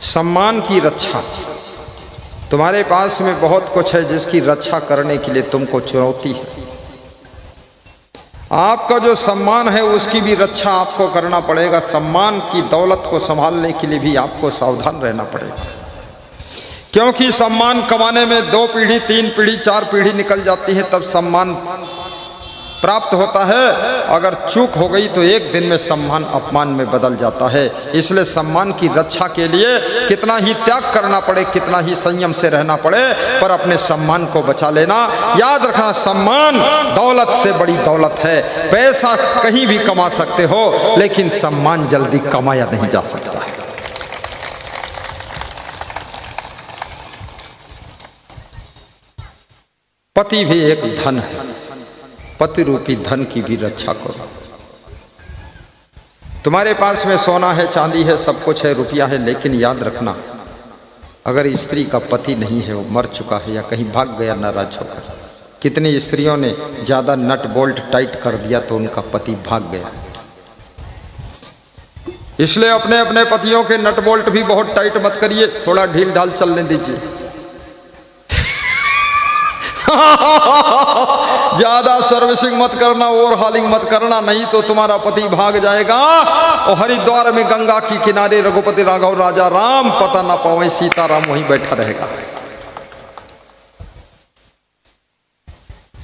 सम्मान की रक्षा। तुम्हारे पास में बहुत कुछ है जिसकी रक्षा करने के लिए तुमको चुनौती है। आपका जो सम्मान है उसकी भी रक्षा आपको करना पड़ेगा। सम्मान की दौलत को संभालने के लिए भी आपको सावधान रहना पड़ेगा, क्योंकि सम्मान कमाने में 2 पीढ़ी 3 पीढ़ी 4 पीढ़ी निकल जाती है तब सम्मान प्राप्त होता है। अगर चूक हो गई तो एक दिन में सम्मान अपमान में बदल जाता है। इसलिए सम्मान की रक्षा के लिए कितना ही त्याग करना पड़े, कितना ही संयम से रहना पड़े, पर अपने सम्मान को बचा लेना। याद रखना, सम्मान दौलत से बड़ी दौलत है। पैसा कहीं भी कमा सकते हो, लेकिन सम्मान जल्दी कमाया नहीं जा सकता है। पति भी एक धन है, पति रूपी धन की भी रक्षा करो। तुम्हारे पास में सोना है, चांदी है, सब कुछ है, रुपया है, लेकिन याद रखना, अगर स्त्री का पति नहीं है, वो मर चुका है या कहीं भाग गया नाराज होकर। कितनी स्त्रियों ने ज्यादा नट बोल्ट टाइट कर दिया तो उनका पति भाग गया। इसलिए अपने अपने पतियों के नट बोल्ट भी बहुत टाइट मत करिए, थोड़ा ढील ढाल चलने दीजिए। ज्यादा सर्विसिंग मत करना, ओवरहॉलिंग मत करना, नहीं तो तुम्हारा पति भाग जाएगा और हरिद्वार में गंगा की किनारे रघुपति राघव राजा राम पता ना पावे सीताराम वहीं बैठा रहेगा।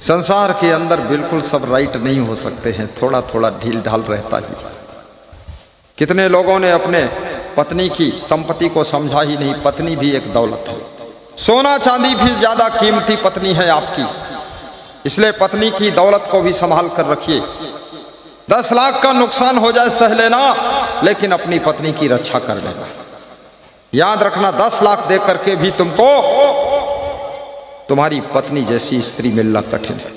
संसार के अंदर बिल्कुल सब राइट नहीं हो सकते हैं, थोड़ा थोड़ा ढील ढाल रहता ही। कितने लोगों ने अपने पत्नी की संपत्ति को समझा ही नहीं। पत्नी भी एक दौलत है, सोना चांदी भी ज्यादा कीमती पत्नी है आपकी। इसलिए पत्नी की दौलत को भी संभाल कर रखिए। 10 लाख का नुकसान हो जाए सह लेना, लेकिन अपनी पत्नी की रक्षा कर लेना। याद रखना, 10 लाख दे करके भी तुमको तुम्हारी पत्नी जैसी स्त्री मिलना कठिन है।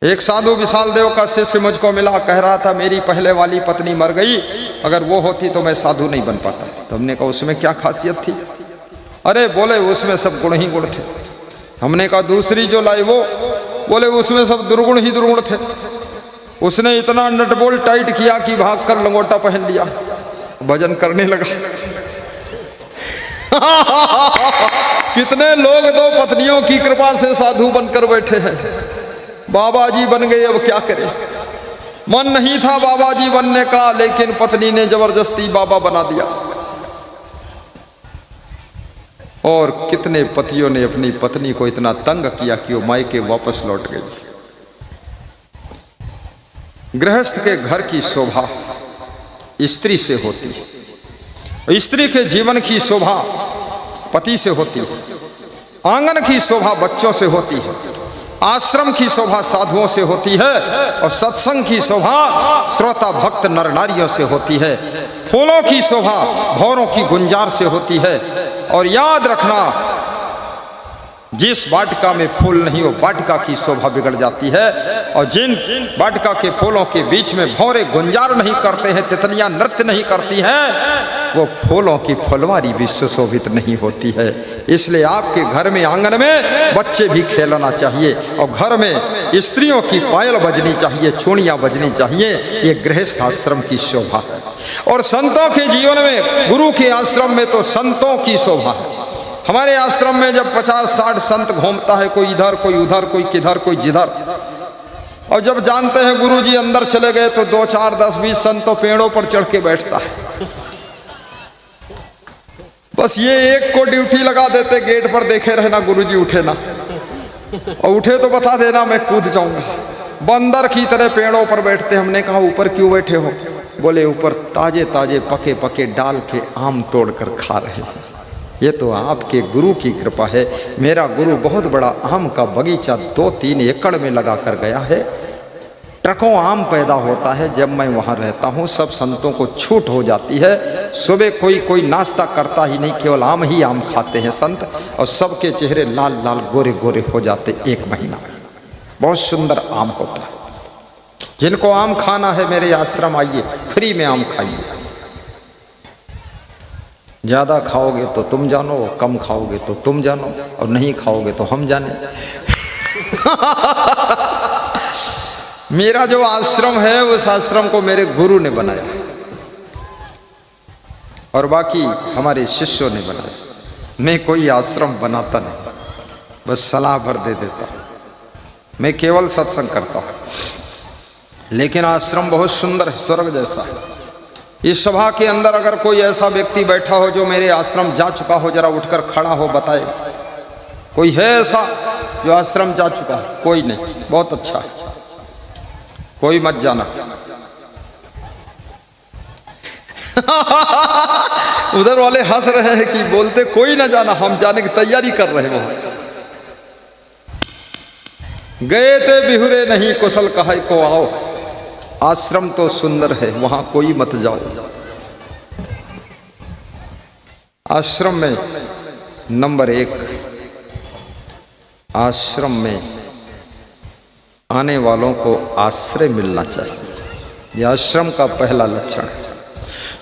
एक साधु विशाल देव का शिष्य मुझको मिला, कह रहा था मेरी पहले वाली पत्नी मर गई, अगर वो होती तो मैं साधु नहीं बन पाता। तो हमने कहा उसमें क्या खासियत थी? अरे बोले उसमें सब गुण ही गुण थे। हमने कहा दूसरी जो लाई वो? बोले उसमें सब दुर्गुण ही दुर्गुण थे। उसने इतना नटबोल्ट टाइट किया कि भाग कर लंगोटा पहन लिया, भजन करने लगा। कितने लोग 2 पत्नियों की कृपा से साधु बनकर बैठे हैं। बाबा जी बन गए, अब क्या करें? मन नहीं था बाबा जी बनने का, लेकिन पत्नी ने जबरदस्ती बाबा बना दिया। और कितने पतियों ने अपनी पत्नी को इतना तंग किया कि वो मायके वापस लौट गई। गृहस्थ के घर की शोभा स्त्री से होती है, स्त्री के जीवन की शोभा पति से होती है, आंगन की शोभा बच्चों से होती है, आश्रम की शोभा साधुओं से होती है, और सत्संग की शोभा श्रोता भक्त नर नारियों से होती है। फूलों की शोभा भौरों की गुंजार से होती है। और याद रखना, जिस वाटिका में फूल नहीं हो वाटिका की शोभा बिगड़ जाती है, और जिन वाटिका के फूलों के बीच में भौरे गुंजार नहीं करते हैं, तितलियां नृत्य नहीं करती हैं, वो फूलों की फुलवारी भी सुशोभित नहीं होती है। इसलिए आपके घर में आंगन में बच्चे भी खेलना चाहिए, और घर में स्त्रियों की पायल बजनी चाहिए, चूड़ियां बजनी चाहिए। ये गृहस्थ आश्रम की शोभा है। और संतों के जीवन में, गुरु के आश्रम में तो संतों की शोभा है। हमारे आश्रम में जब 50-60 संत घूमता है, कोई इधर कोई उधर कोई किधर कोई जिधर, और जब जानते हैं गुरुजी अंदर चले गए तो 2, 4, 10, 20 संत तो पेड़ों पर चढ़ के बैठता है। बस ये एक को ड्यूटी लगा देते, गेट पर देखे रहना गुरुजी उठे ना, और उठे तो बता देना, मैं कूद जाऊंगा। बंदर की तरह पेड़ों पर बैठते। हमने कहा ऊपर क्यों बैठे हो? बोले ऊपर ताजे ताजे पके पके डाल के आम तोड़ कर खा रहे हैं। ये तो आपके गुरु की कृपा है। मेरा गुरु बहुत बड़ा आम का बगीचा 2-3 एकड़ में लगा कर गया है। ट्रकों आम पैदा होता है। जब मैं वहाँ रहता हूँ सब संतों को छूट हो जाती है। सुबह कोई नाश्ता करता ही नहीं, केवल आम ही आम खाते हैं संत, और सबके चेहरे लाल लाल गोरे गोरे हो जाते 1 महीना। बहुत सुंदर आम होता है। जिनको आम खाना है मेरे आश्रम आइए, फ्री में आम खाइए। ज्यादा खाओगे तो तुम जानो, कम खाओगे तो तुम जानो, और नहीं खाओगे तो हम जाने। मेरा जो आश्रम है उस आश्रम को मेरे गुरु ने बनाया। और बाकी हमारे शिष्यों ने बनाया। मैं कोई आश्रम बनाता नहीं, बस सलाह भर दे देता हूँ। मैं केवल सत्संग करता हूँ। लेकिन आश्रम बहुत सुंदर है, स्वर्ग जैसा है। इस सभा के अंदर अगर कोई ऐसा व्यक्ति बैठा हो जो मेरे आश्रम जा चुका हो, जरा उठकर खड़ा हो, बताए। कोई है ऐसा जो आश्रम जा चुका है? कोई नहीं। बहुत अच्छा है, कोई मत जाना। उधर वाले हंस रहे हैं कि बोलते कोई ना जाना, हम जाने की तैयारी कर रहे हैं। गए थे बिहुरे नहीं कुशल कहे को आओ। आश्रम तो सुंदर है, वहां कोई मत जाओ। आश्रम में नंबर 1, आश्रम में आने वालों को आश्रय मिलना चाहिए। यह आश्रम का पहला लक्षण है।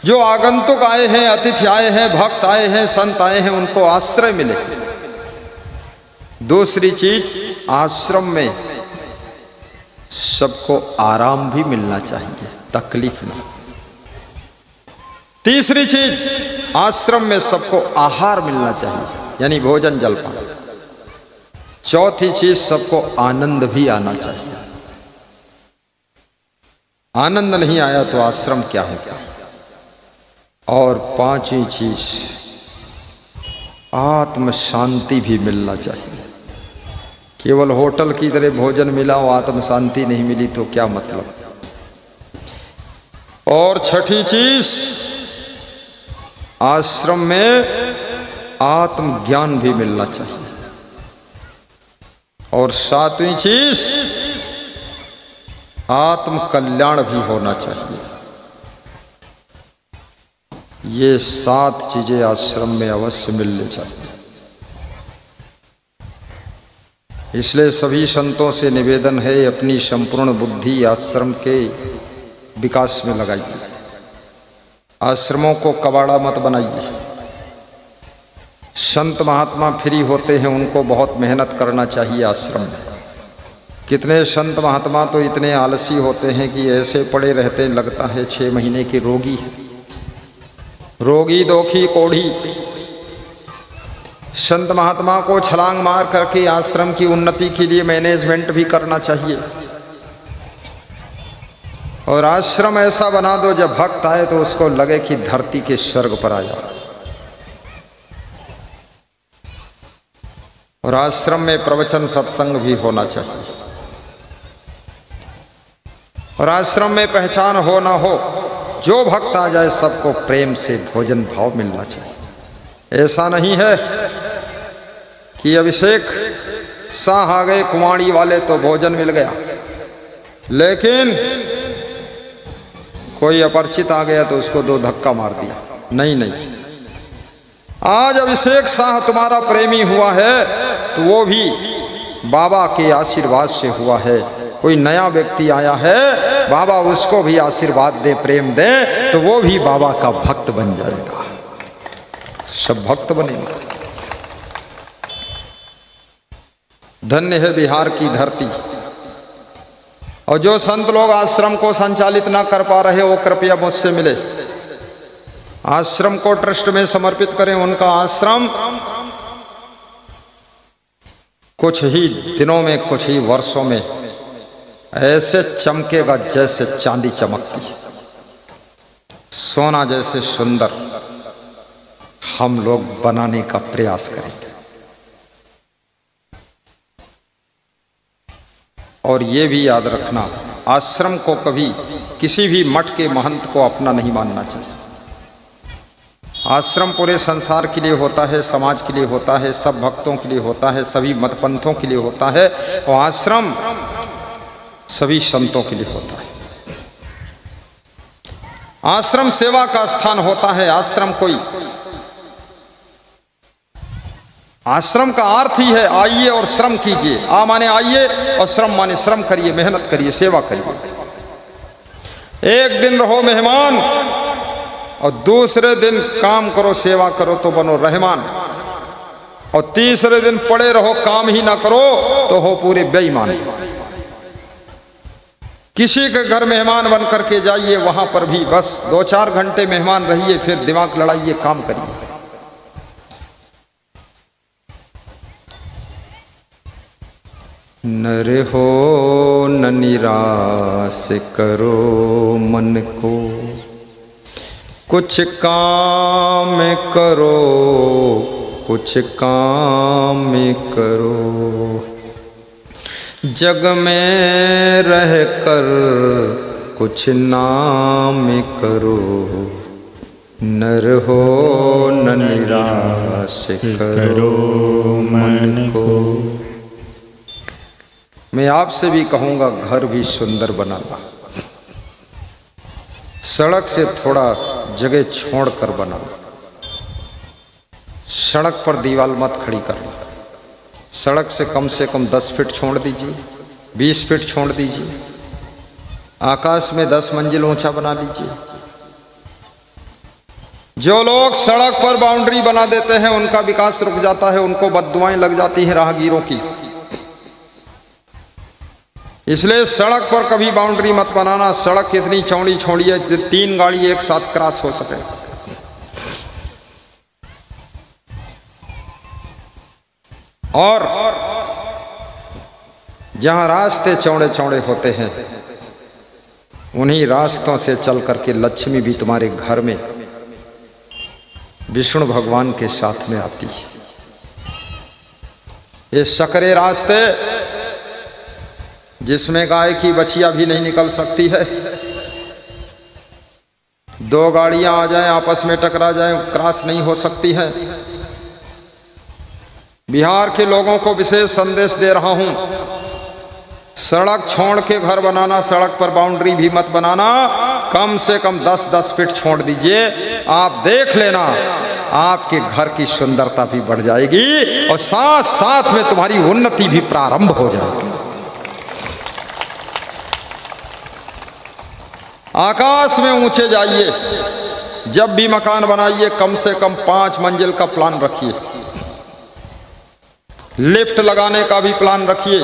जो आगंतुक आए हैं, अतिथि आए हैं, भक्त आए हैं, संत आए हैं, उनको आश्रय मिले। दूसरी चीज, आश्रम में सबको आराम भी मिलना चाहिए, तकलीफ ना। तीसरी चीज, आश्रम में सबको आहार मिलना चाहिए, यानी भोजन जलपान। चौथी चीज, सबको आनंद भी आना चाहिए। आनंद नहीं आया तो आश्रम क्या होगा। और पांचवी चीज, आत्म शांति भी मिलना चाहिए। केवल होटल की तरह भोजन मिला और आत्म शांति नहीं मिली तो क्या मतलब। और छठी चीज, आश्रम में आत्मज्ञान भी मिलना चाहिए। और सातवीं चीज, आत्म कल्याण भी होना चाहिए। ये 7 चीजें आश्रम में अवश्य मिलनी चाहिए। इसलिए सभी संतों से निवेदन है, अपनी संपूर्ण बुद्धि आश्रम के विकास में लगाइए। आश्रमों को कबाड़ा मत बनाइए। संत महात्मा फ्री होते हैं, उनको बहुत मेहनत करना चाहिए आश्रम में। कितने संत महात्मा तो इतने आलसी होते हैं कि ऐसे पड़े रहते, लगता है 6 महीने के रोगी है। रोगी दोखी कोढ़ी। संत महात्मा को छलांग मार करके आश्रम की उन्नति के लिए मैनेजमेंट भी करना चाहिए। और आश्रम ऐसा बना दो, जब भक्त आए तो उसको लगे कि धरती के स्वर्ग पर आया। और आश्रम में प्रवचन सत्संग भी होना चाहिए। और आश्रम में पहचान हो ना हो, जो भक्त आ जाए सबको प्रेम से भोजन भाव मिलना चाहिए। ऐसा नहीं है कि अभिषेक शाह आ गए कुमाड़ी वाले तो भोजन मिल गया, लेकिन कोई अपरिचित आ गया तो उसको 2 धक्का मार दिया। नहीं नहीं, आज अभिषेक शाह तुम्हारा प्रेमी हुआ है तो वो भी बाबा के आशीर्वाद से हुआ है। कोई नया व्यक्ति आया है, बाबा उसको भी आशीर्वाद दे, प्रेम दे, तो वो भी बाबा का भक्त बन जाएगा। सब भक्त बनेंगे। धन्य है बिहार की धरती। और जो संत लोग आश्रम को संचालित ना कर पा रहे, वो कृपया मुझसे मिले। आश्रम को ट्रस्ट में समर्पित करें। उनका आश्रम कुछ ही दिनों में, कुछ ही वर्षों में ऐसे चमकेगा जैसे चांदी चमकती है, सोना जैसे सुंदर। हम लोग बनाने का प्रयास करेंगे। और ये भी याद रखना, आश्रम को कभी किसी भी मठ के महंत को अपना नहीं मानना चाहिए। आश्रम पूरे संसार के लिए होता है, समाज के लिए होता है, सब भक्तों के लिए होता है, सभी मतपंथों के लिए होता है। और आश्रम सभी संतों के लिए होता है। आश्रम सेवा का स्थान होता है। आश्रम का अर्थ ही है आइए और श्रम कीजिए। आ माने आइए और श्रम माने श्रम करिए, मेहनत करिए, सेवा करिए। एक दिन रहो मेहमान और दूसरे दिन काम करो, सेवा करो तो बनो रहमान। और तीसरे दिन पड़े रहो, काम ही ना करो तो हो पूरे बेईमान। किसी के घर मेहमान बन करके जाइए, वहां पर भी बस 2-4 घंटे मेहमान रहिए, फिर दिमाग लड़ाइए, काम करिए। नर हो न निराश करो मन को, कुछ काम करो, कुछ काम करो। जग में रह कर कुछ नाम करो, नर हो न निराश करो मन को। मैं आपसे भी कहूँगा, घर भी सुंदर बनाना, सड़क से थोड़ा जगह छोड़ कर बनाना। सड़क पर दीवार मत खड़ी करना, सड़क से कम 10 फीट छोड़ दीजिए, 20 फीट छोड़ दीजिए। आकाश में 10 मंजिल ऊंचा बना लीजिए। जो लोग सड़क पर बाउंड्री बना देते हैं उनका विकास रुक जाता है, उनको बद्दुआएं लग जाती हैं राहगीरों की। इसलिए सड़क पर कभी बाउंड्री मत बनाना। सड़क इतनी चौड़ी छोड़िए 3 गाड़ी एक साथ क्रॉस हो सके। और जहां रास्ते चौड़े चौड़े होते हैं उन्हीं रास्तों से चल करके लक्ष्मी भी तुम्हारे घर में विष्णु भगवान के साथ में आती है। ये सकरे रास्ते जिसमें गाय की बछिया भी नहीं निकल सकती है, 2 गाड़ियां आ जाएं आपस में टकरा जाएं, क्रॉस नहीं हो सकती है। बिहार के लोगों को विशेष संदेश दे रहा हूं, सड़क छोड़ के घर बनाना, सड़क पर बाउंड्री भी मत बनाना। कम से कम 10-10 फीट छोड़ दीजिए। आप देख लेना, आपके घर की सुंदरता भी बढ़ जाएगी और साथ साथ में तुम्हारी उन्नति भी प्रारंभ हो जाएगी। आकाश में ऊंचे जाइए। जब भी मकान बनाइए कम से कम 5 मंजिल का प्लान रखिए। लिफ्ट लगाने का भी प्लान रखिए,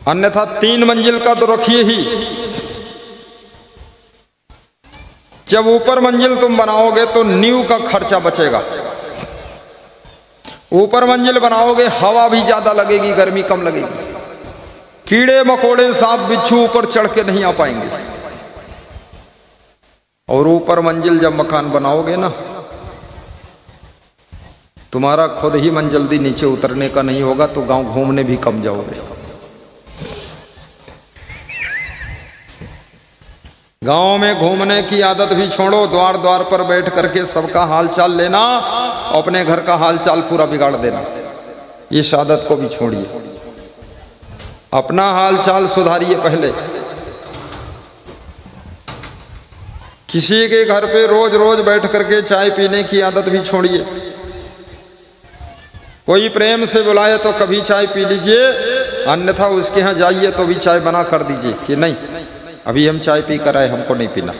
अन्यथा 3 मंजिल का तो रखिए ही। जब ऊपर मंजिल तुम बनाओगे तो नींव का खर्चा बचेगा। ऊपर मंजिल बनाओगे हवा भी ज्यादा लगेगी, गर्मी कम लगेगी। कीड़े मकोड़े सांप बिच्छू ऊपर चढ़ के नहीं आ पाएंगे। और ऊपर मंजिल जब मकान बनाओगे ना, तुम्हारा खुद ही मन जल्दी नीचे उतरने का नहीं होगा, तो गांव घूमने भी कम जाओगे। गांव में घूमने की आदत भी छोड़ो, द्वार द्वार पर बैठ करके सबका हालचाल लेना, अपने घर का हालचाल पूरा बिगाड़ देना, इस आदत को भी छोड़िए। अपना हालचाल सुधारिए पहले। किसी के घर पे रोज रोज बैठ करके चाय पीने की आदत भी छोड़िए। कोई प्रेम से बुलाए तो कभी चाय पी लीजिए, अन्यथा उसके यहाँ जाइए तो भी चाय बना कर दीजिए कि नहीं अभी हम चाय पी कर आए, हमको नहीं पीना।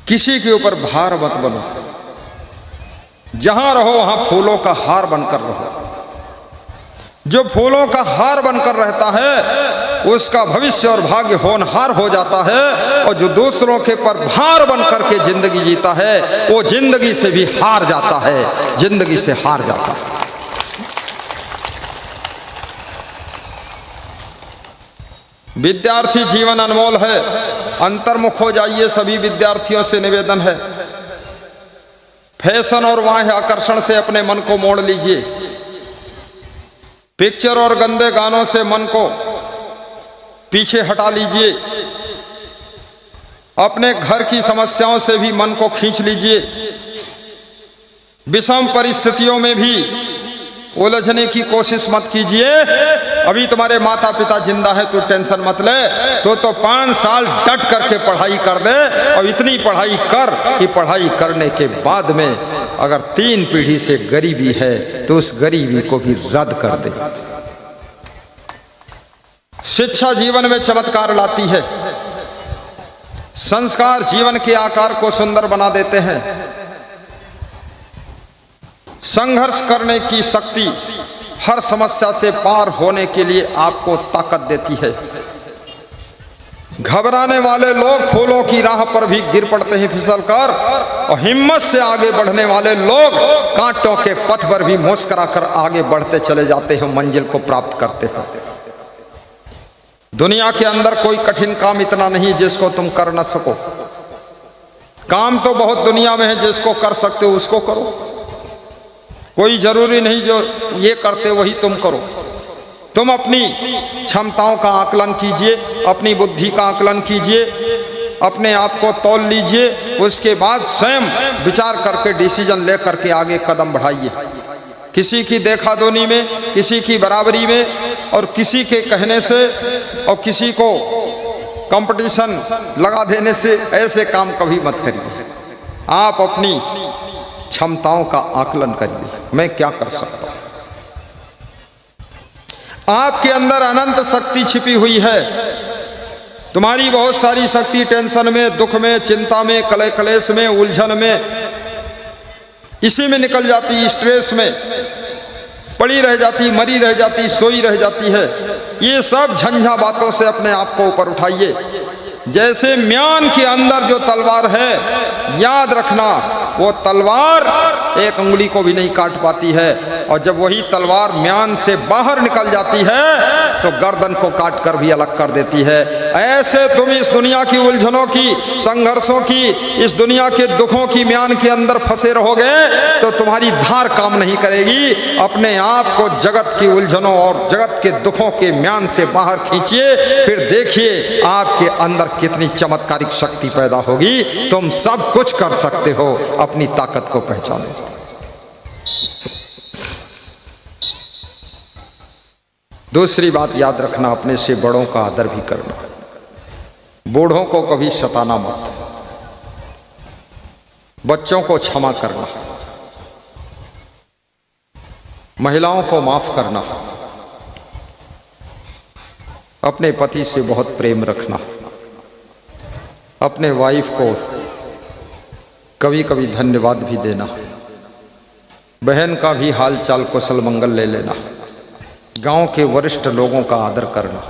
किसी के ऊपर भार मत बनो। जहां रहो वहां फूलों का हार बनकर रहो। जो फूलों का हार बनकर रहता है उसका भविष्य और भाग्य होनहार हो जाता है, और जो दूसरों के पर भार बनकर के जिंदगी जीता है वो जिंदगी से भी हार जाता है, जिंदगी से हार जाता है। विद्यार्थी जीवन अनमोल है, अंतर्मुख हो जाइए। सभी विद्यार्थियों से निवेदन है, फैशन और बाह्य आकर्षण से अपने मन को मोड़ लीजिए। पिक्चर और गंदे गानों से मन को पीछे हटा लीजिए। अपने घर की समस्याओं से भी मन को खींच लीजिए। विषम परिस्थितियों में भी उलझने की कोशिश मत कीजिए। अभी तुम्हारे माता पिता जिंदा है तो टेंशन मत ले, तो 5 साल डट करके पढ़ाई कर दे, और इतनी पढ़ाई कर कि पढ़ाई करने के बाद में अगर 3 पीढ़ी से गरीबी है तो उस गरीबी को भी रद्द कर दे। शिक्षा जीवन में चमत्कार लाती है। संस्कार जीवन के आकार को सुंदर बना देते हैं। संघर्ष करने की शक्ति हर समस्या से पार होने के लिए आपको ताकत देती है। घबराने वाले लोग फूलों की राह पर भी गिर पड़ते हैं फिसलकर, और हिम्मत से आगे बढ़ने वाले लोग कांटों के पथ पर भी मुस्कुराकर आगे बढ़ते चले जाते हैं, मंजिल को प्राप्त करते हैं। दुनिया के अंदर कोई कठिन काम इतना नहीं जिसको तुम कर न सको। काम तो बहुत दुनिया में है, जिसको कर सकते हो उसको करो। कोई जरूरी नहीं जो ये करते वही तुम करो। तुम अपनी क्षमताओं का आकलन कीजिए, अपनी बुद्धि का आकलन कीजिए, अपने आप को तौल लीजिए, उसके बाद स्वयं विचार करके डिसीजन ले करके आगे कदम बढ़ाइए। किसी की देखा-दुनी में, किसी की बराबरी में, और किसी के कहने से और किसी को कंपटीशन लगा देने से ऐसे काम कभी मत करिए। आप अपनी क्षमताओं का आकलन करिए, मैं क्या कर सकता हूं। आपके अंदर अनंत शक्ति छिपी हुई है। तुम्हारी बहुत सारी शक्ति टेंशन में, दुख में, चिंता में, कलह कलेश में, उलझन में, इसी में निकल जाती, स्ट्रेस में पड़ी रह जाती, मरी रह जाती, सोई रह जाती है। ये सब झंझा बातों से अपने आप को ऊपर उठाइए। जैसे म्यान के अंदर जो तलवार है, याद रखना वो तलवार एक उंगली को भी नहीं काट पाती है, और जब वही तलवार म्यान से बाहर निकल जाती है तो गर्दन को काट कर भी अलग कर देती है। ऐसे तुम इस दुनिया की उलझनों की, संघर्षों की, इस दुनिया के दुखों की म्यान के अंदर फंसे रहोगे तो तुम्हारी धार काम नहीं करेगी। अपने आप को जगत की उलझनों और जगत के दुखों के म्यान से बाहर खींचिए, फिर देखिए आपके अंदर कितनी चमत्कारिक शक्ति पैदा होगी। तुम सब कुछ कर सकते हो, अपनी ताकत को पहचानो। दूसरी बात याद रखना, अपने से बड़ों का आदर भी करना। बूढ़ों को कभी सताना मत, बच्चों को क्षमा करना, महिलाओं को माफ करना, अपने पति से बहुत प्रेम रखना, अपने वाइफ को कभी कभी धन्यवाद भी देना, बहन का भी हाल चाल कुशल मंगल ले लेना, गांव के वरिष्ठ लोगों का आदर करना,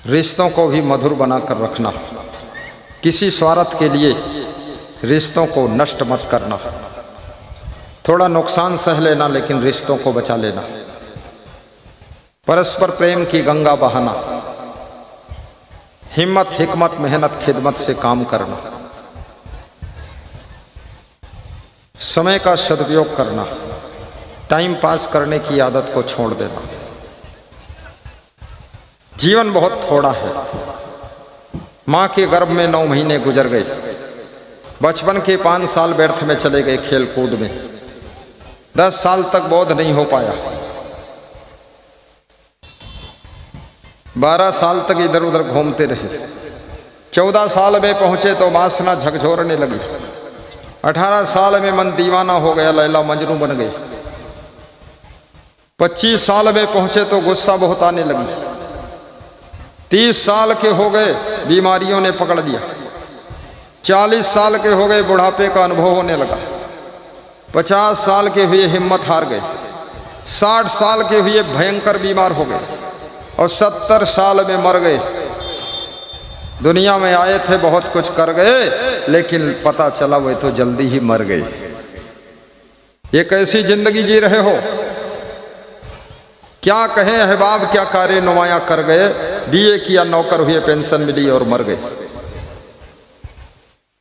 रिश्तों को भी मधुर बनाकर रखना, किसी स्वार्थ के लिए रिश्तों को नष्ट मत करना, थोड़ा नुकसान सह लेना लेकिन रिश्तों को बचा लेना, परस्पर प्रेम की गंगा बहाना, हिम्मत, हिकमत, मेहनत, खिदमत से काम करना, समय का सदुपयोग करना, टाइम पास करने की आदत को छोड़ देना। जीवन बहुत थोड़ा है। माँ के गर्भ में 9 महीने गुजर गए, बचपन के 5 साल व्यर्थ में चले गए खेल कूद में, 10 साल तक बोध नहीं हो पाया, 12 साल तक इधर उधर घूमते रहे, 14 साल में पहुंचे तो वासना झकझोरने लगी, 18 साल में मन दीवाना हो गया, लैला मजनू बन गए, 25 साल में पहुंचे तो गुस्सा बहुत आने लगी, 30 साल के हो गए बीमारियों ने पकड़ दिया, 40 साल के हो गए बुढ़ापे का अनुभव होने लगा, 50 साल के हुए हिम्मत हार गए, 60 साल के हुए भयंकर बीमार हो गए, और 70 साल में मर गए। दुनिया में आए थे, बहुत कुछ कर गए, लेकिन पता चला वे तो जल्दी ही मर गए। ये कैसी जिंदगी जी रहे हो? क्या कहें अहबाब, क्या कार्य नुमाया कर गए, बीए किया, नौकर हुए, पेंशन मिली और मर गए।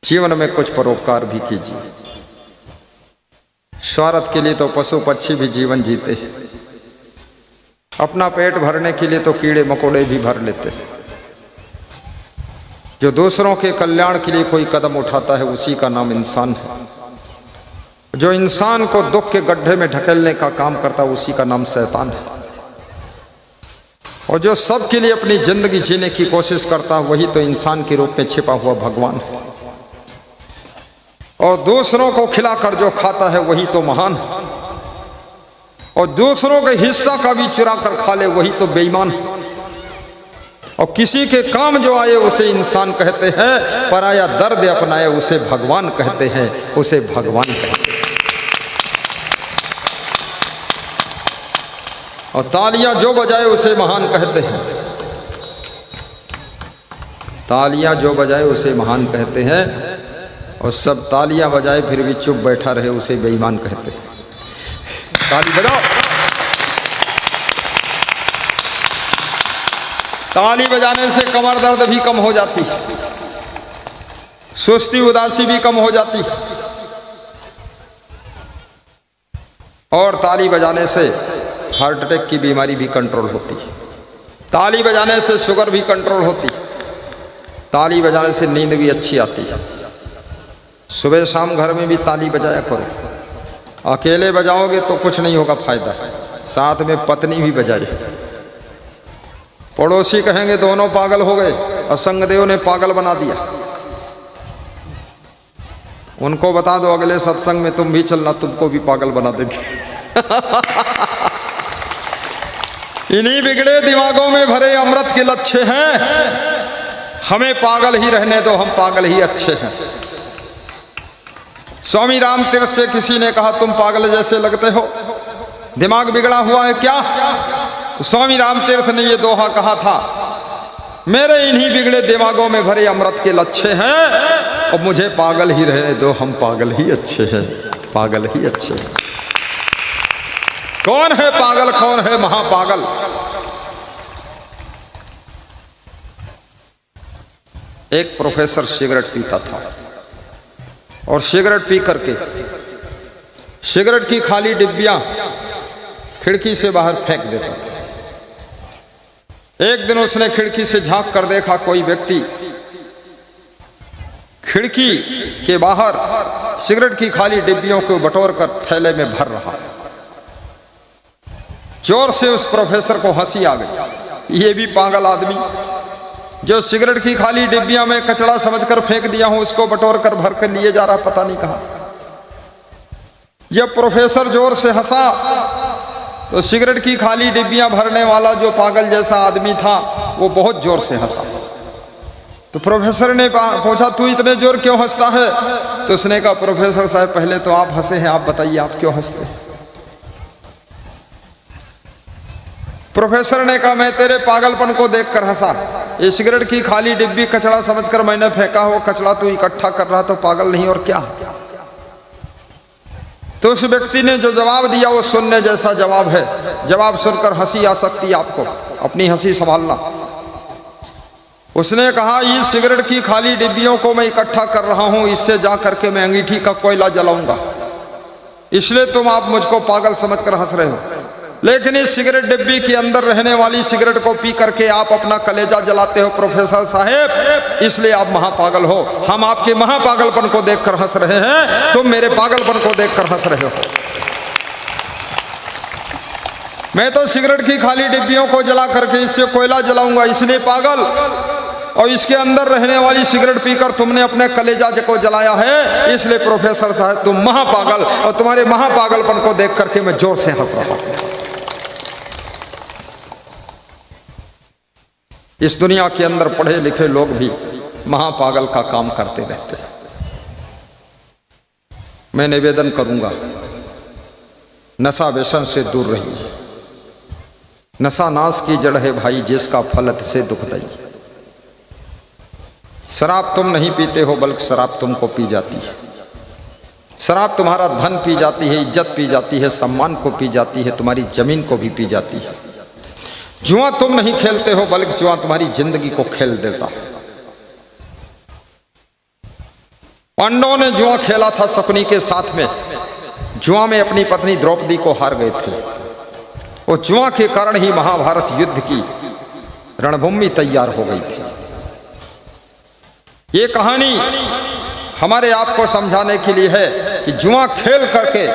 जीवन में कुछ परोपकार भी कीजिए। स्वार्थ के लिए तो पशु पक्षी भी जीवन जीते हैं, अपना पेट भरने के लिए तो कीड़े मकोड़े भी भर लेते हैं। जो दूसरों के कल्याण के लिए कोई कदम उठाता है उसी का नाम इंसान है। जो इंसान को दुख के गड्ढे में ढकेलने का काम करता है उसी का नाम शैतान है। और जो सबके लिए अपनी जिंदगी जीने की कोशिश करता है वही तो इंसान के रूप में छिपा हुआ भगवान है। और दूसरों को खिलाकर जो खाता है वही तो महान है। और दूसरों के हिस्सा का भी चुरा कर खा ले वही तो बेईमान है। और किसी के काम जो आए उसे इंसान कहते हैं, पराया दर्द अपनाए उसे भगवान कहते हैं, उसे भगवान कहते हैं। और तालियां जो बजाए उसे महान कहते हैं। तालियां जो बजाए उसे महान कहते हैं, और सब तालियां बजाए फिर भी चुप बैठा रहे उसे बेईमान कहते हैं। ताली बजाओ। ताली बजाने से कमर दर्द भी कम हो जाती, सुस्ती उदासी भी कम हो जाती, और ताली बजाने से हार्ट अटैक की बीमारी भी कंट्रोल होती है। ताली बजाने से शुगर भी कंट्रोल होती, ताली बजाने से नींद भी अच्छी आती है। सुबह शाम घर में भी ताली बजाया करो। अकेले बजाओगे तो कुछ नहीं होगा फायदा, साथ में पत्नी भी बजाए। पड़ोसी कहेंगे दोनों पागल हो गए, असंगदेव ने पागल बना दिया। उनको बता दो अगले सत्संग में तुम भी चलना, तुमको भी पागल बना देंगे। इन्हीं बिगड़े दिमागों में भरे अमृत के लच्छे हैं। हमें पागल ही रहने दो, हम पागल ही अच्छे हैं। स्वामी रामतीर्थ से किसी ने कहा तुम पागल जैसे लगते हो, दिमाग बिगड़ा हुआ है क्या? तो स्वामी रामतीर्थ ने ये दोहा कहा था, मेरे इन्हीं बिगड़े दिमागों में भरे अमृत के लच्छे हैं, और मुझे पागल ही रहने दो, हम पागल ही अच्छे हैं, पागल ही अच्छे हैं। कौन है पागल, कौन है महापागल? एक प्रोफेसर सिगरेट पीता था, और सिगरेट पी करके सिगरेट की खाली डिब्बियां खिड़की से बाहर फेंक देता था। एक दिन उसने खिड़की से झांक कर देखा, कोई व्यक्ति खिड़की के बाहर सिगरेट की खाली डिब्बियों को बटोर कर थैले में भर रहा। जोर से उस प्रोफेसर को हंसी आ गई। ये भी पागल आदमी जो सिगरेट की खाली डिब्बियां में कचरा समझकर फेंक दिया हूं, उसको बटोर कर भर कर लिए जा रहा, पता नहीं कहां। जब प्रोफेसर जोर से हंसा तो सिगरेट की खाली डिब्बियां भरने वाला जो पागल जैसा आदमी था वो बहुत जोर से हंसा। तो प्रोफेसर ने पूछा तू इतने जोर क्यों हंसता है? तो उसने कहा प्रोफेसर साहब पहले तो आप हंसे हैं, आप बताइए आप क्यों हंसते हैं? प्रोफेसर ने कहा मैं तेरे पागलपन को देखकर हंसा। ये सिगरेट की खाली डिब्बी कचरा समझकर मैंने फेंका, वो कचरा तू इकट्ठा कर रहा तो पागल नहीं और क्या? तो उस व्यक्ति ने जो जवाब दिया वो सुनने जैसा जवाब है। जवाब सुनकर हंसी आ सकती है आपको, अपनी हंसी संभालना। उसने कहा ये सिगरेट की खाली डिब्बियों को मैं इकट्ठा कर रहा हूं, इससे जा करके मैं अंगीठी का कोयला जलाऊंगा, इसलिए तुम आप मुझको पागल समझकर हंस रहे हो। लेकिन इस सिगरेट डिब्बी के अंदर रहने वाली सिगरेट को पी करके आप अपना कलेजा जलाते हो प्रोफेसर साहब, इसलिए आप महापागल हो। हम आपके महापागलपन को देखकर हंस रहे हैं, तुम मेरे पागलपन को देखकर हंस रहे हो। मैं तो सिगरेट की खाली डिब्बियों को जला करके इससे कोयला जलाऊंगा, इसलिए पागल, और इसके अंदर रहने वाली सिगरेट पीकर तुमने अपने कलेजा को जलाया है, इसलिए प्रोफेसर साहब तुम महापागल, और तुम्हारे महापागलपन को देख करके मैं जोर से हंस रहा हूं। इस दुनिया के अंदर पढ़े लिखे लोग भी महापागल का काम करते रहते हैं। मैं निवेदन करूंगा नशा व्यसन से दूर रहिए। नशा नाश की जड़ है भाई, जिसका फल से दुखदाई। शराब तुम नहीं पीते हो, बल्कि शराब तुमको पी जाती है। शराब तुम्हारा धन पी जाती है, इज्जत पी जाती है, सम्मान को पी जाती है, तुम्हारी जमीन को भी पी जाती है। जुआ तुम नहीं खेलते हो, बल्कि जुआ तुम्हारी जिंदगी को खेल देता है। पांडवों ने जुआ खेला था शकुनी के साथ में, जुआ में अपनी पत्नी द्रौपदी को हार गए थे। वो जुआ के कारण ही महाभारत युद्ध की रणभूमि तैयार हो गई थी। ये कहानी हमारे आप को समझाने के लिए है कि जुआ खेल करके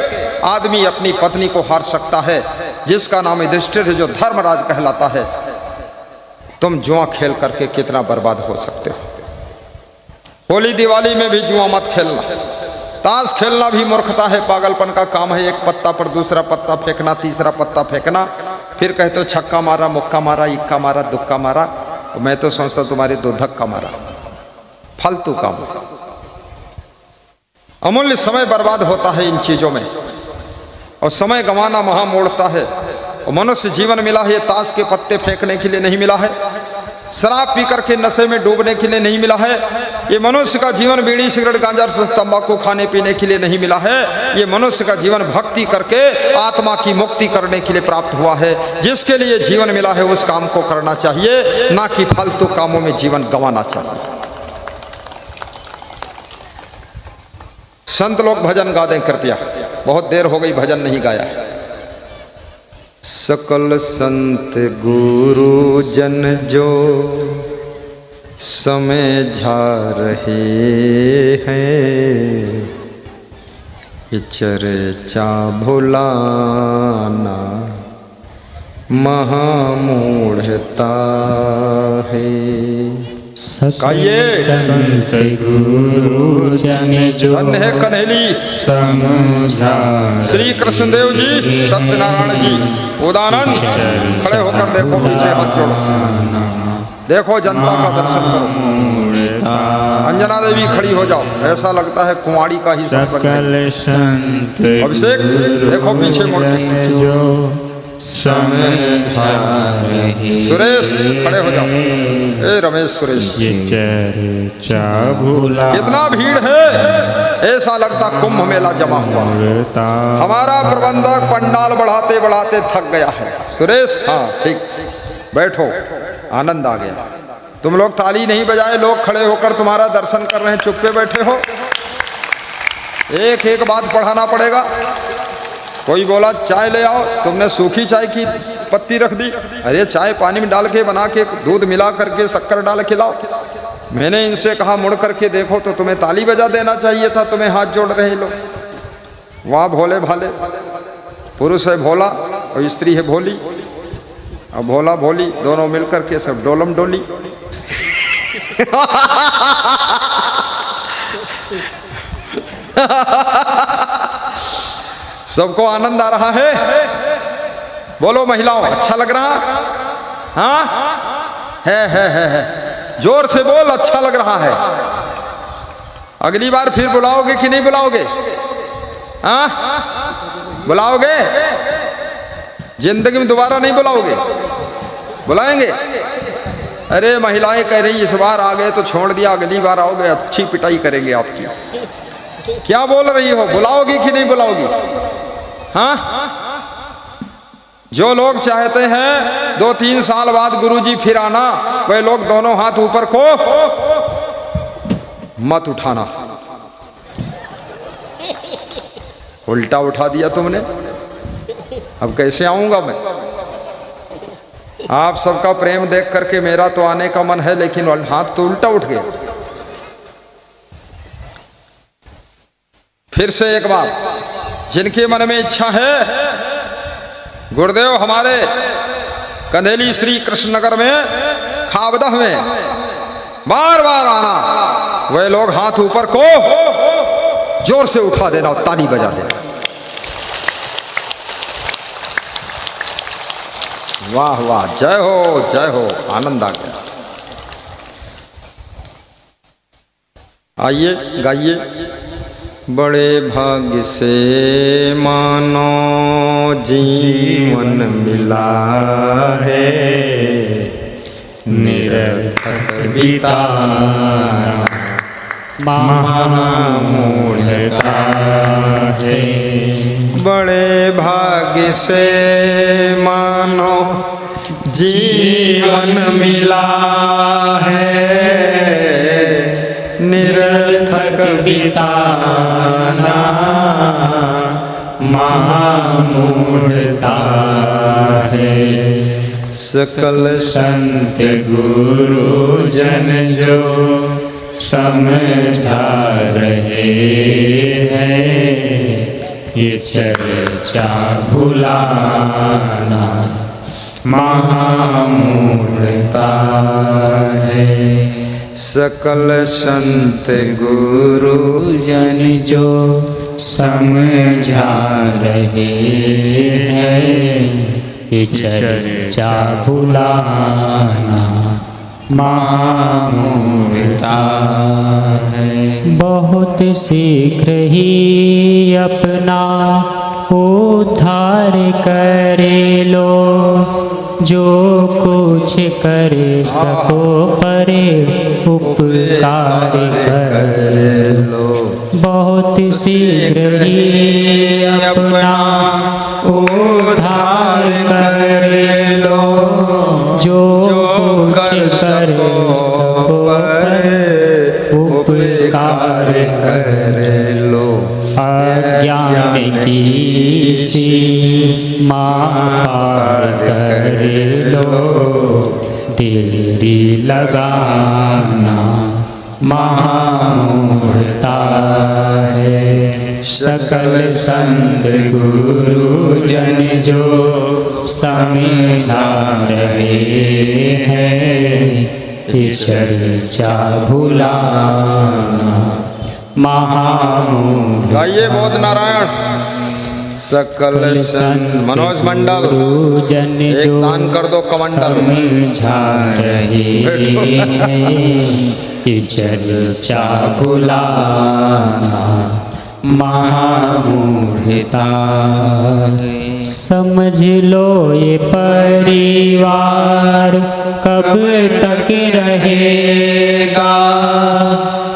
आदमी अपनी पत्नी को हार सकता है, जिसका नाम युधिष्ठिर है, जो धर्मराज कहलाता है। तुम जुआ खेल करके कितना बर्बाद हो सकते हो। होली दिवाली में भी जुआ मत खेलना। ताश खेलना भी मूर्खता है, पागलपन का काम है। एक पत्ता पर दूसरा पत्ता फेंकना, तीसरा पत्ता फेंकना, फिर कहते हो छक्का मारा, मुक्का मारा, इक्का मारा, दुक्का मारा। मैं तो समझता तुम्हारे दो धक्का मारा। फालतू काम, अमूल्य समय बर्बाद होता है इन चीजों में, और समय गंवाना महा मोड़ता है। मनुष्य जीवन मिला है ये ताश के पत्ते फेंकने के लिए नहीं मिला है, शराब पी करके नशे में डूबने के लिए नहीं मिला है। ये मनुष्य का जीवन बीड़ी सिगरेट गांजा तंबाकू खाने पीने के लिए नहीं मिला है। ये मनुष्य का जीवन भक्ति करके आत्मा की मुक्ति करने के लिए प्राप्त हुआ है। जिसके लिए जीवन मिला है उस काम को करना चाहिए, ना कि फालतू कामों में जीवन गंवाना चाहिए। संत लोग भजन गा दें कृपया, बहुत देर हो गई भजन नहीं गाया। सकल संत गुरु जन जो समझा रहे हैं, ये चर्चा भुलाना महामूढ़ता है। संत गुरु जन जो धन्य है कन्हेली समझा। श्री कृष्णदेव जी, सत्यनारायण जी, उदानंद खड़े होकर देखो, पीछे हाथ जोड़ो, देखो जनता का दर्शन करो। अंजना देवी खड़ी हो जाओ, ऐसा लगता है कुंवारी का ही सकल संत अभिषेक देखो पीछे मुड़ के। समझा रहे। सुरेश खड़े हो जाओ, ए रमेश सुरेश, चर्चा भूला। कितना भीड़ है, ऐसा लगता कुंभ मेला जमा हुआ। हमारा प्रबंधक पंडाल बढ़ाते बढ़ाते थक गया है। सुरेश हाँ ठीक, बैठो, आनंद आ गया। तुम लोग ताली नहीं बजाए, लोग खड़े होकर तुम्हारा दर्शन कर रहे हैं, चुप पे बैठे हो। एक एक बात पढ़ाना पड़ेगा। कोई बोला चाय ले आओ, तुमने सूखी चाय की पत्ती रख दी। अरे चाय पानी में डाल के बना के दूध मिला करके शक्कर डाल के लाओ। मैंने इनसे कहा मुड़ करके देखो, तो तुम्हें ताली बजा देना चाहिए था, तुम्हें हाथ जोड़ रहे लोग। वाह भोले भाले, पुरुष है भोला और स्त्री है भोली, अब भोला भोली दोनों मिलकर के सब डोलम डोली। सबको आनंद आ रहा है, बोलो महिलाओं, अच्छा लग रहा? हाँ है, जोर से बोल, अच्छा लग रहा है। अगली बार फिर बुलाओगे कि नहीं बुलाओगे? हाँ बुलाओगे? जिंदगी में दोबारा नहीं बुलाओगे? बुलाएंगे? अरे महिलाएं कह रही इस बार आ गए तो छोड़ दिया, अगली बार आओगे अच्छी पिटाई करेंगे आपकी। क्या बोल रही हो, बुलाओगी कि नहीं बुलाओगी? हाँ, जो लोग चाहते हैं 2-3 साल बाद गुरुजी फिर आना, वे लोग दोनों हाथ ऊपर को मत उठाना। उल्टा उठा दिया तुमने, अब कैसे आऊंगा मैं? आप सबका प्रेम देख करके मेरा तो आने का मन है, लेकिन हाथ तो उल्टा उठ गया। फिर से एक बात, जिनके मन में इच्छा है, गुरुदेव हमारे कंधेली श्री कृष्णनगर में खावदह में बार बार आना, वे लोग हाथ ऊपर को जोर से उठा देना और ताली बजा देना। वाह वाह, जय हो, आनंद आ गया। आइए गाइए। बड़े भाग्य से मानो जीवन मिला है, निरर्थक बिता महामूढ़ता है। बड़े भाग्य से मानो जीवन मिला है, निरर्थक बिताना महामूढ़ता है। सकल संत गुरु जन जो समझा रहे हैं, ये चर्चा भुलाना महामूढ़ता है। सकल संत गुरु जन जो समझा रहे हैं, ये चर्चा भुलाना महामूढ़ता है। बहुत शीघ्र ही अपना उद्धार करे लो कर सको परे उपकार कर लो। बहुत शीघ्र ही अपना उद्धार कर लो। जो कुछ कर सको पर उपकार कर लो। अज्ञान की सीमा पार कर लो। देरी लगाना महामूढ़ता है। सकल संत गुरु जन जो समझा रहे हैं, चर्चा भुलाना महामूढ़। गाइए बोध नारायण। सकल संत मनोज मंडल जन एक जो दान कर दो कमंडल। समझा रहे हैं, चर्चा भुलाना महामूढ़ता है। समझ लो ये परिवार कब तक रहेगा,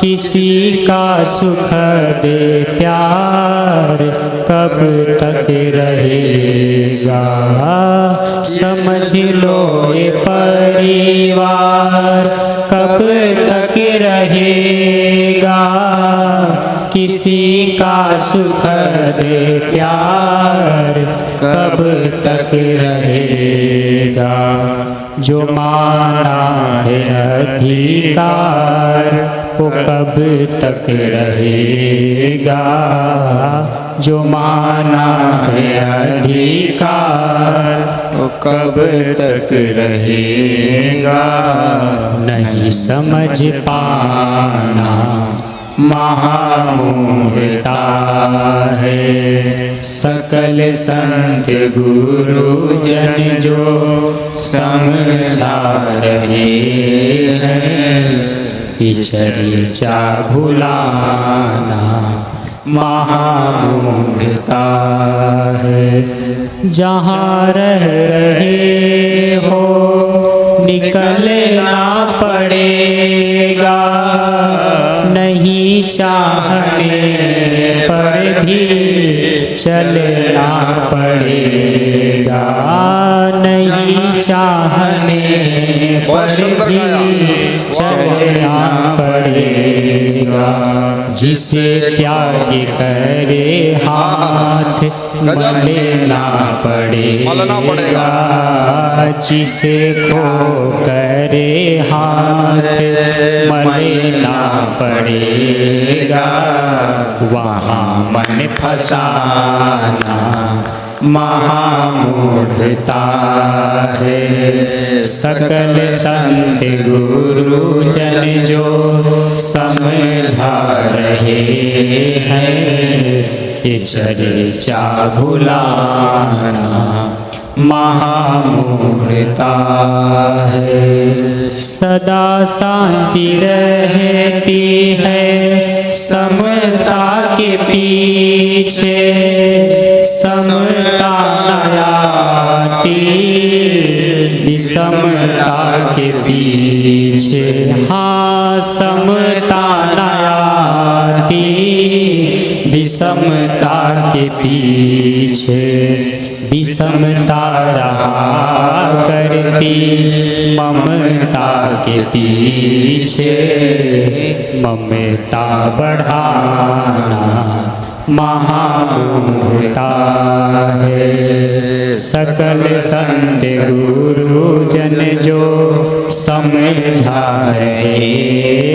किसी का सुख दे प्यार कब तक रहेगा। समझ लो ये परिवार कब तक रहेगा, किसी का सुख दे प्यार कब तक रहेगा। जो माना है अधिकार वो कब तक रहेगा। जो माना है अधिकार वो कब तक रहेगा। नहीं समझ पाना महामूढ़ता है। सकल संत गुरु जन जो समझा रहे हैं, चर्चा भुलाना महामूढ़ता है। जहाँ रह रहे हो निकलना पड़ेगा, नहीं चाहने पर भी चलना पड़ेगा। नहीं चाहने पर भी चलना पड़ेगा। जिसे त्याग करे हाथ मलना पड़ेगा। जिसे खो करे हाथ मलना पड़ेगा। वहाँ मन फसाना महामूढ़ता है। सकल संत गुरु जन जो समझा रहे हैं, चर्चा भुलाना महामूढ़ता है। सदा शांति रहती है समता के पीछे, समता न आती विषमता के पीछे। हाँ समता न आती विषमता के पीछे। विषमता रहा करती ममता के पीछे। ममता बढ़ाना महामूढ़ता है। सकल संत गुरु जन जो समझा रहे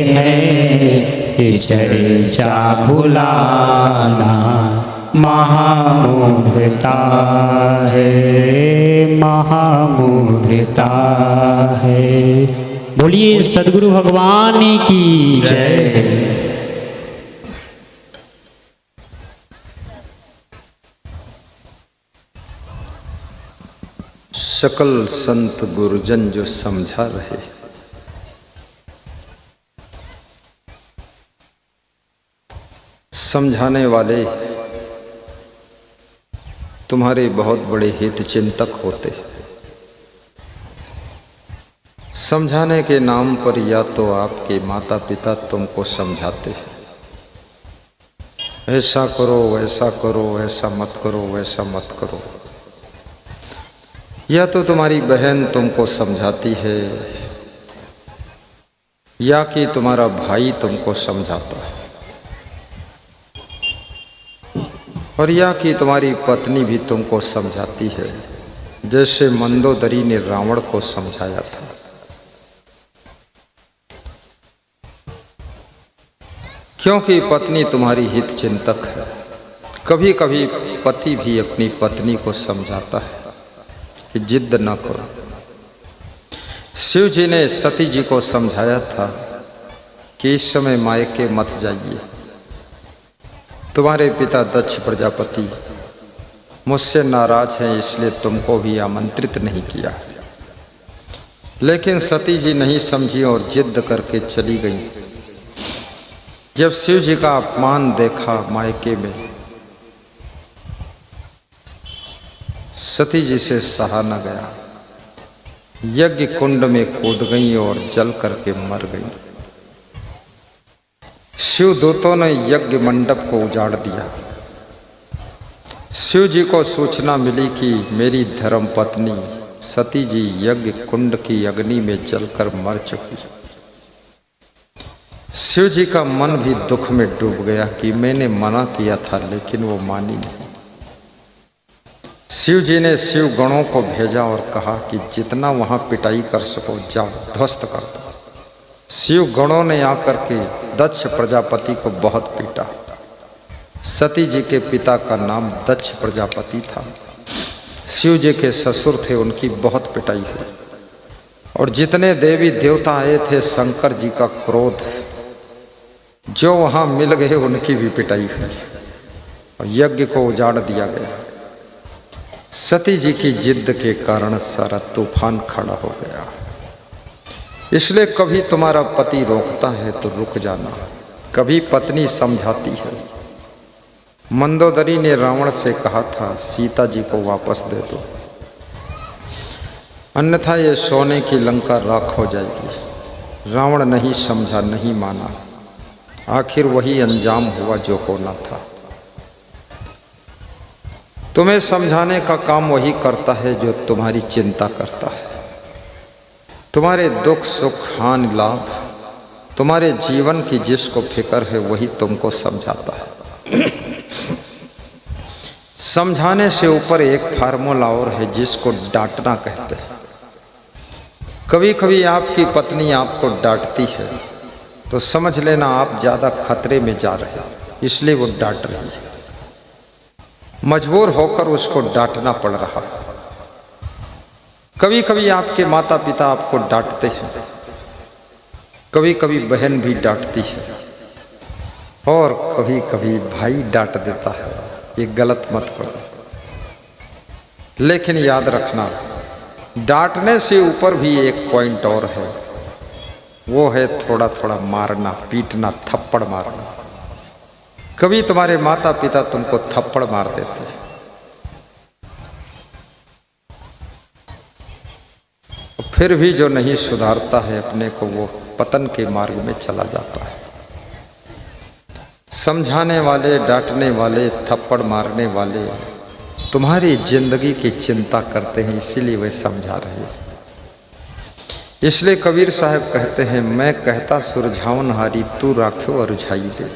हैं, चर्चा भुलाना महामूढ़ता है। महामूढ़ता है। बोलिए सद्गुरु भगवान की जय। सकल संत गुरुजन जो समझा रहे, समझाने वाले तुम्हारे बहुत बड़े हित चिंतक होते। समझाने के नाम पर या तो आपके माता पिता तुमको समझाते हैं, ऐसा करो वैसा करो, ऐसा मत करो वैसा मत करो, या तो तुम्हारी बहन तुमको समझाती है, या कि तुम्हारा भाई तुमको समझाता है, और या कि तुम्हारी पत्नी भी तुमको समझाती है, जैसे मंदोदरी ने रावण को समझाया था। क्योंकि पत्नी तुम्हारी हित चिंतक है। कभी कभी पति भी अपनी पत्नी को समझाता है कि जिद न करो। शिव जी ने सती जी को समझाया था कि इस समय मायके मत जाइए, तुम्हारे पिता दक्ष प्रजापति मुझसे नाराज हैं, इसलिए तुमको भी आमंत्रित नहीं किया। लेकिन सती जी नहीं समझी और जिद करके चली गई। जब शिव जी का अपमान देखा मायके में, सती जी से सहा न गया, यज्ञ कुंड में कूद गई और जल करके मर गई। शिव दूतों ने यज्ञ मंडप को उजाड़ दिया। शिव जी को सूचना मिली कि मेरी धर्म पत्नी सती जी यज्ञ कुंड की अग्नि में जलकर मर चुकी। शिव जी का मन भी दुख में डूब गया कि मैंने मना किया था लेकिन वो मानी नहीं। शिव जी ने शिव गणों को भेजा और कहा कि जितना वहां पिटाई कर सको जाओ, ध्वस्त कर दो। शिव गणों ने आकर के दक्ष प्रजापति को बहुत पीटा। सती जी के पिता का नाम दक्ष प्रजापति था। शिव जी के ससुर थे, उनकी बहुत पिटाई हुई। और जितने देवी देवता आए थे, शंकर जी का क्रोध जो वहां मिल गए उनकी भी पिटाई हुई और यज्ञ को उजाड़ दिया गया। सती जी की जिद के कारण सारा तूफान खड़ा हो गया। इसलिए कभी तुम्हारा पति रोकता है तो रुक जाना, कभी पत्नी समझाती है। मंदोदरी ने रावण से कहा था सीता जी को वापस दे दो, अन्यथा ये सोने की लंका राख हो जाएगी। रावण नहीं समझा, नहीं माना। आखिर वही अंजाम हुआ जो होना था। तुम्हें समझाने का काम वही करता है जो तुम्हारी चिंता करता है। तुम्हारे दुख सुख हानि लाभ, तुम्हारे जीवन की जिसको फिक्र है वही तुमको समझाता है। समझाने से ऊपर एक फार्मूला और है जिसको डांटना कहते हैं। कभी कभी आपकी पत्नी आपको डांटती है तो समझ लेना आप ज़्यादा खतरे में जा रहे हैं, इसलिए वो डांट रही है। मजबूर होकर उसको डांटना पड़ रहा। कभी कभी आपके माता पिता आपको डांटते हैं, कभी कभी बहन भी डांटती है, और कभी कभी भाई डांट देता है, ये गलत मत करो। लेकिन याद रखना, डांटने से ऊपर भी एक पॉइंट और है, वो है थोड़ा थोड़ा मारना, पीटना, थप्पड़ मारना। कभी तुम्हारे माता पिता तुमको थप्पड़ मार देते हैं, फिर भी जो नहीं सुधारता है अपने को, वो पतन के मार्ग में चला जाता है। समझाने वाले, डांटने वाले, थप्पड़ मारने वाले तुम्हारी जिंदगी की चिंता करते हैं, इसीलिए वे समझा रहे हैं। इसलिए कबीर साहब कहते हैं, मैं कहता सुरझावन हारी तू राख्यो अरुझाई रे।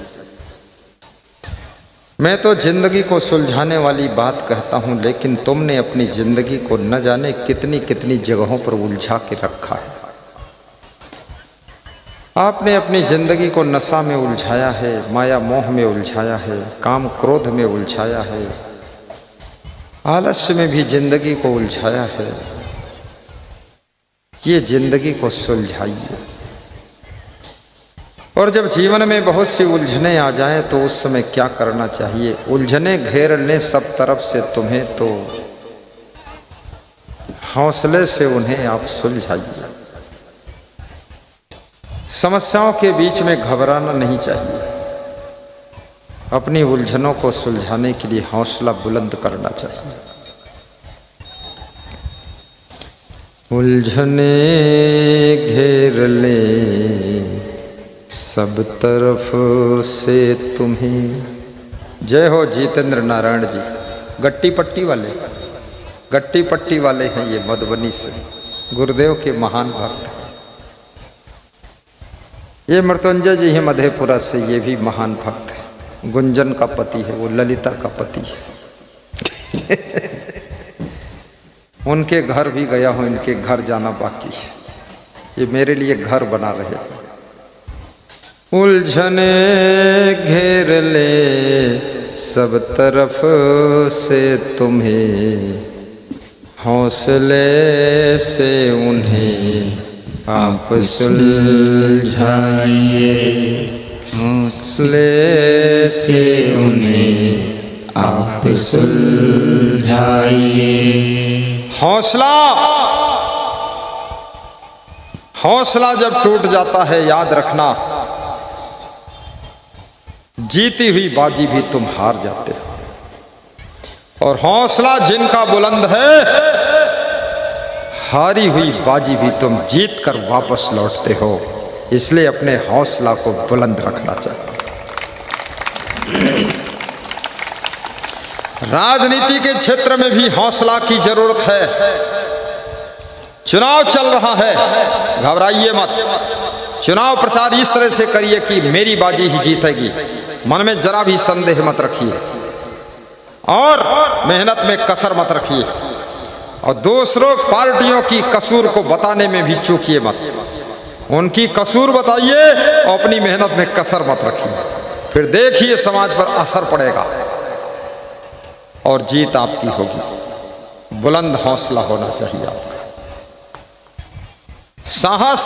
मैं तो जिंदगी को सुलझाने वाली बात कहता हूँ, लेकिन तुमने अपनी जिंदगी को न जाने कितनी कितनी जगहों पर उलझा के रखा है। आपने अपनी जिंदगी को नशा में उलझाया है, माया मोह में उलझाया है, काम क्रोध में उलझाया है, आलस्य में भी जिंदगी को उलझाया है। ये जिंदगी को सुलझाइए। और जब जीवन में बहुत सी उलझने आ जाएं तो उस समय क्या करना चाहिए? उलझने घेर लें सब तरफ से तुम्हें, तो हौसले से उन्हें आप सुलझाइए। समस्याओं के बीच में घबराना नहीं चाहिए। अपनी उलझनों को सुलझाने के लिए हौसला बुलंद करना चाहिए। उलझने घेर ले सब तरफ से तुम्हें। जय हो जितेंद्र नारायण जी, गट्टी पट्टी वाले हैं ये, मधुबनी से गुरुदेव के महान भक्त। ये मृत्युंजय जी हैं मधेपुरा से, ये भी महान भक्त है। गुंजन का पति है, वो ललिता का पति है। उनके घर भी गया हूँ, इनके घर जाना बाकी है। ये मेरे लिए घर बना रहे। उलझने घेर ले सब तरफ से तुम्हें, हौसले से उन्हें आप सुलझाइए, हौसले से उन्हें आप सुलझाइए। हौसला जब टूट जाता है, याद रखना जीती हुई बाजी भी तुम हार जाते हो। और हौसला जिनका बुलंद है, हारी हुई बाजी भी तुम जीत कर वापस लौटते हो। इसलिए अपने हौसला को बुलंद रखना चाहिए। राजनीति के क्षेत्र में भी हौसला की जरूरत है। चुनाव चल रहा है, घबराइए मत। चुनाव प्रचार इस तरह से करिए कि मेरी बाजी ही जीतेगी, मन में जरा भी संदेह मत रखिए और मेहनत में कसर मत रखिए। और दूसरों पार्टियों की कसूर को बताने में भी चूकिए मत। उनकी कसूर बताइए और अपनी मेहनत में कसर मत रखिए। फिर देखिए समाज पर असर पड़ेगा और जीत आपकी होगी। बुलंद हौसला होना चाहिए आपका। साहस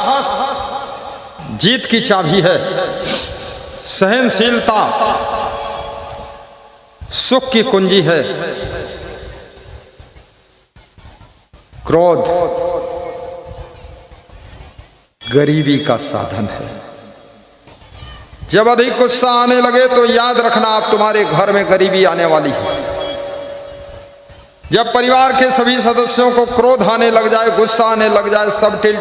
जीत की चाबी है। सहनशीलता सुख की कुंजी है। क्रोध गरीबी का साधन है। जब अधिक गुस्सा आने लगे तो याद रखना आप तुम्हारे घर में गरीबी आने वाली है। जब परिवार के सभी सदस्यों को क्रोध आने लग जाए, गुस्सा आने लग जाए, सब टिल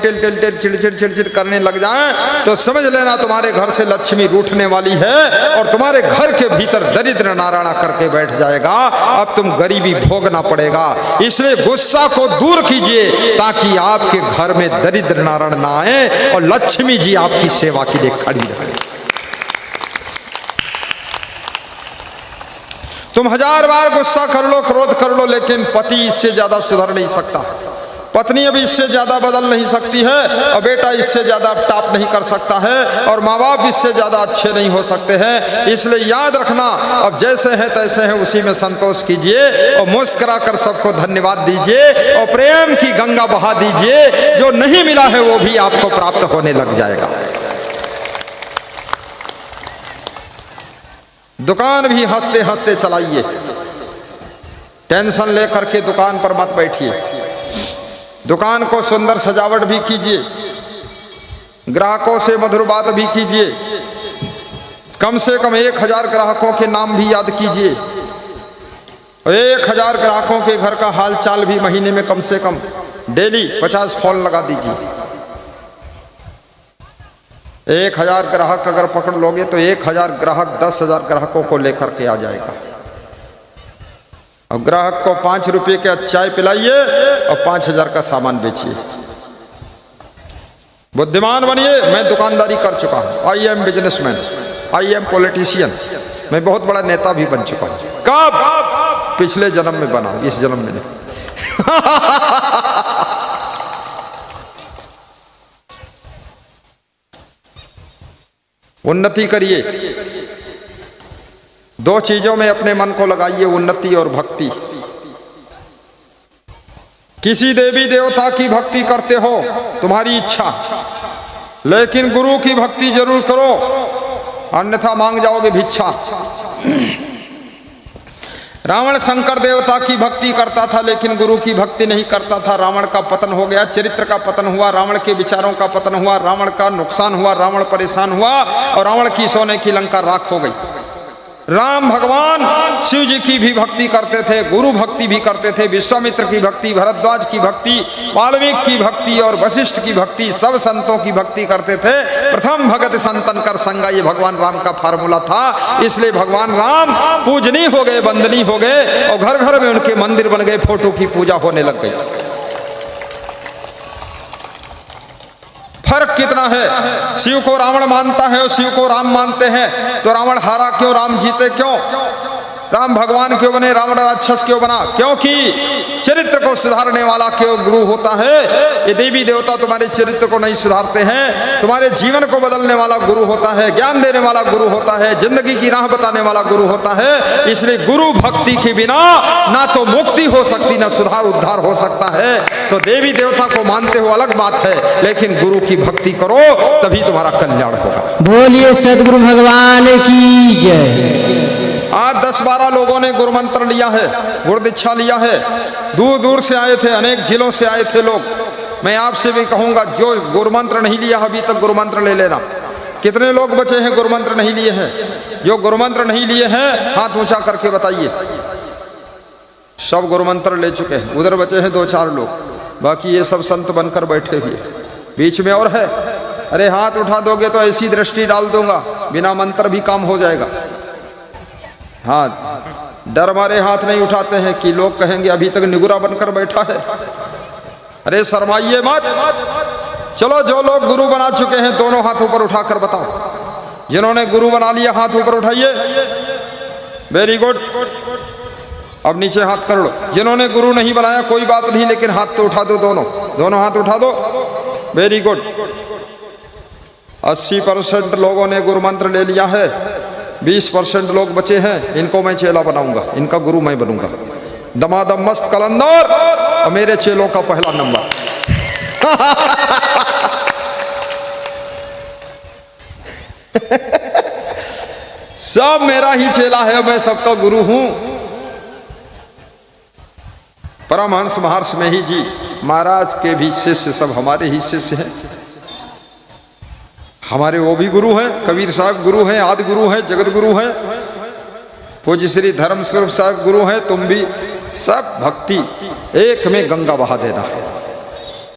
चिड़चिड़ करने लग जाए, तो समझ लेना तुम्हारे घर से लक्ष्मी रूठने वाली है और तुम्हारे घर के भीतर दरिद्र नारायण करके बैठ जाएगा। अब तुम गरीबी भोगना पड़ेगा। इसलिए गुस्सा को दूर कीजिए ताकि आपके घर में दरिद्र नारायण ना आए और लक्ष्मी जी आपकी सेवा के लिए खड़ी रहे। तुम 1000 बार गुस्सा कर लो, क्रोध कर लो, लेकिन पति इससे ज्यादा सुधर नहीं सकता, पत्नी अभी इससे ज्यादा बदल नहीं सकती है, और बेटा इससे ज्यादा टॉप नहीं कर सकता है, और माँ बाप इससे ज्यादा अच्छे नहीं हो सकते हैं। इसलिए याद रखना, अब जैसे हैं तैसे हैं, उसी में संतोष कीजिए और मुस्कुरा कर सबको धन्यवाद दीजिए और प्रेम की गंगा बहा दीजिए। जो नहीं मिला है वो भी आपको प्राप्त होने लग जाएगा। दुकान भी हंसते हंसते चलाइए। टेंशन लेकर के दुकान पर मत बैठिए। दुकान को सुंदर सजावट भी कीजिए, ग्राहकों से मधुर बात भी कीजिए। कम से कम 1000 ग्राहकों के नाम भी याद कीजिए। 1000 ग्राहकों के घर का हाल चाल भी महीने में कम से कम डेली 50 फोन लगा दीजिए। 1000 ग्राहक अगर पकड़ लोगे तो 1000 ग्राहक 10,000 ग्राहकों को लेकर के आ जाएगा। और ग्राहक को 5 रुपये का चाय पिलाइए और 5000 का सामान बेचिए। बुद्धिमान बनिए। मैं दुकानदारी कर चुका हूँ, I am businessman, I am politician, मैं बहुत बड़ा नेता भी बन चुका हूँ। कब? पिछले जन्म में बना, इस जन्म में नहीं। उन्नति करिए। 2 चीजों में अपने मन को लगाइए, उन्नति और भक्ति। किसी देवी देवता की भक्ति करते हो तुम्हारी इच्छा, लेकिन गुरु की भक्ति जरूर करो, अन्यथा मांग जाओगे भिक्षा। रावण शंकर देवता की भक्ति करता था लेकिन गुरु की भक्ति नहीं करता था। रावण का पतन हो गया, चरित्र का पतन हुआ, रावण के विचारों का पतन हुआ, रावण का नुकसान हुआ, रावण परेशान हुआ और रावण की सोने की लंका राख हो गई। राम भगवान शिव जी की भी भक्ति करते थे, गुरु भक्ति भी करते थे, विश्वामित्र की भक्ति, भरद्वाज की भक्ति, वाल्मीकि की भक्ति और वशिष्ठ की भक्ति, सब संतों की भक्ति करते थे। प्रथम भगत संतन कर संगा, ये भगवान राम का फार्मूला था। इसलिए भगवान राम पूजनीय हो गए, वंदनीय हो गए और घर घर में उनके मंदिर बन गए, फोटो की पूजा होने लग गई। फर्क कितना है, शिव को रावण मानता है और शिव को राम मानते हैं, तो रावण हारा क्यों, राम जीते क्यों? राम भगवान क्यों बने, रावण राक्षस क्यों बना? क्योंकि चरित्र को सुधारने वाला क्यों गुरु होता है। ये देवी देवता तुम्हारे चरित्र को नहीं सुधारते हैं, तुम्हारे जीवन को बदलने वाला गुरु होता है, ज्ञान देने वाला गुरु होता है, जिंदगी की राह बताने वाला गुरु होता है। इसलिए गुरु भक्ति के बिना ना तो मुक्ति हो सकती, ना सुधार उद्धार हो सकता है। तो देवी देवता को मानते हो अलग बात है, लेकिन गुरु की भक्ति करो तभी तुम्हारा कल्याण होगा। बोलिए सदगुरु भगवान की जय। आज 10-12 लोगों ने गुरु मंत्र लिया है, गुरु दीक्षा लिया है, दूर दूर से आए थे, अनेक जिलों से आए थे लोग। मैं आपसे भी कहूंगा, जो गुरु मंत्र नहीं लिया अभी तक गुरु मंत्र ले लेना। कितने लोग बचे हैं गुरु मंत्र नहीं लिए हैं? जो गुरु मंत्र नहीं लिए हैं हाथ ऊंचा करके बताइए। सब गुरु मंत्र ले चुके हैं, उधर बचे हैं 2-4 लोग, बाकी ये सब संत बनकर बैठे हुए। बीच में और है, अरे हाथ उठा दोगे तो ऐसी दृष्टि डाल दूंगा, बिना मंत्र भी काम हो जाएगा। हाँ, डर मारे हाथ नहीं उठाते हैं कि लोग कहेंगे अभी तक निगुरा बनकर बैठा है। अरे शर्माइए मत। चलो, जो लोग गुरु बना चुके हैं दोनों हाथ ऊपर उठाकर बताओ। जिन्होंने गुरु बना लिया हाथ ऊपर उठाइए। Very good. अब नीचे हाथ कर लो। जिन्होंने गुरु नहीं बनाया कोई बात नहीं, लेकिन हाथ तो उठा दो, दोनों हाथ उठा दो। Very good. 80% लोगों ने गुरु मंत्र ले लिया है, 20% लोग बचे हैं, इनको मैं चेला बनाऊंगा, इनका गुरु मैं बनूंगा। दमादम मस्त कलंदर और मेरे चेलों का पहला नंबर। सब मेरा ही चेला है, मैं सबका गुरु हूं। परमहंस महर्षि में ही जी महाराज के भी शिष्य सब हमारे ही शिष्य हैं। हमारे वो भी गुरु हैं, कबीर साहब गुरु हैं, आदि गुरु हैं, जगत गुरु हैं, पूज्य श्री धर्म स्वरूप साहब गुरु हैं। तुम भी सब भक्ति एक में गंगा बहा देना है।